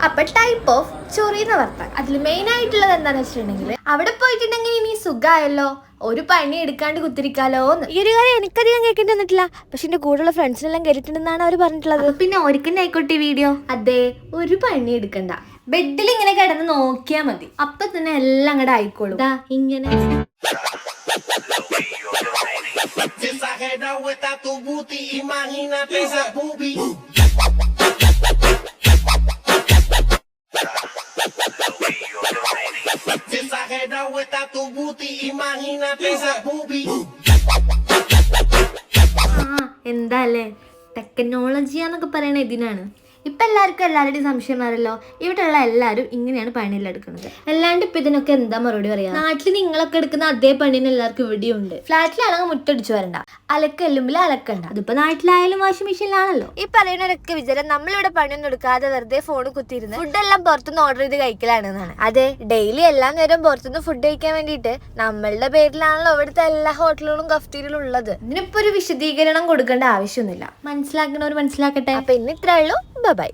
അപ്പൊ type of ചൊറി എന്ന് പറഞ്ഞാൽ അതിൽ മെയിൻ ആയിട്ടുള്ളത് എന്താണെന്ന് വെച്ചിട്ടുണ്ടെങ്കിൽ അവിടെ പോയിട്ടുണ്ടെങ്കിൽ ഇനി സുഖമായല്ലോ, ഒരു പണി എടുക്കാണ്ട് കുത്തിരിക്കാലോ. ഈ ഒരു കാര്യം എനിക്കധികം കേൾക്കേണ്ടി വന്നിട്ടില്ല, പക്ഷെ എന്റെ കൂടെയുള്ള ഫ്രണ്ട്സിനെല്ലാം കേട്ടിട്ടുണ്ടെന്നാണ് അവർ പറഞ്ഞിട്ടുള്ളത്. പിന്നെ ഓർക്കന്നെ ആയിക്കോട്ടെ വീഡിയോ. അതെ, ഒരു പണി എടുക്കണ്ട, ബെഡിൽ ഇങ്ങനെ കിടന്ന് നോക്കിയാ മതി, അപ്പൊ തന്നെ എല്ലാം അങ്ങോട്ട് ആയിക്കോളും. ഇങ്ങനെ എന്താ അല്ലേ, ടെക്നോളജിയാന്നൊക്കെ പറയണ ഇതിനാണ്. ഇപ്പം എല്ലാവർക്കും എല്ലാവരുടെയും സംശയമാണല്ലോ, ഇവിടെയുള്ള എല്ലാവരും ഇങ്ങനെയാണ് പണിയിലെടുക്കുന്നത്. അല്ലാണ്ട് ഇപ്പം ഇതിനൊക്കെ എന്താ മറുപടി പറയാ? നാട്ടിൽ നിങ്ങളൊക്കെ എടുക്കുന്ന അതേ പണിന് എല്ലാവർക്കും ഇവിടെയും ഉണ്ട്. ഫ്ലാറ്റിലാണെങ്കിൽ മുറ്റടിച്ചു വരണ്ട, അലക്കെല്ലുമ്പിൽ അലക്കണ്ട. അതിപ്പോൾ നാട്ടിലായാലും വാഷിംഗ് മെഷീനിലാണല്ലോ. ഈ പറയുന്നവരൊക്കെ വിചാരം നമ്മളിവിടെ പണിയൊന്നും എടുക്കാതെ വെറുതെ ഫോൺ കുത്തിയിരുന്ന് ഫുഡെല്ലാം പുറത്തുനിന്ന് ഓർഡർ ചെയ്ത് കഴിക്കലാണെന്നാണ്. അതെ, ഡെയിലി എല്ലാ നേരം പുറത്തുനിന്ന് ഫുഡ് കഴിക്കാൻ വേണ്ടിയിട്ട് നമ്മളുടെ പേരിലാണല്ലോ ഇവിടുത്തെ എല്ലാ ഹോട്ടലുകളും കഫ്റ്റീരിയലും ഉള്ളത്. ഇതിനിപ്പോൾ ഒരു വിശദീകരണം കൊടുക്കേണ്ട ആവശ്യമൊന്നുമില്ല, മനസ്സിലാക്കണവർ മനസ്സിലാക്കട്ടെ. അപ്പൊ ഇന്ന് ഇത്രേ ഉള്ളൂ. ബൈ.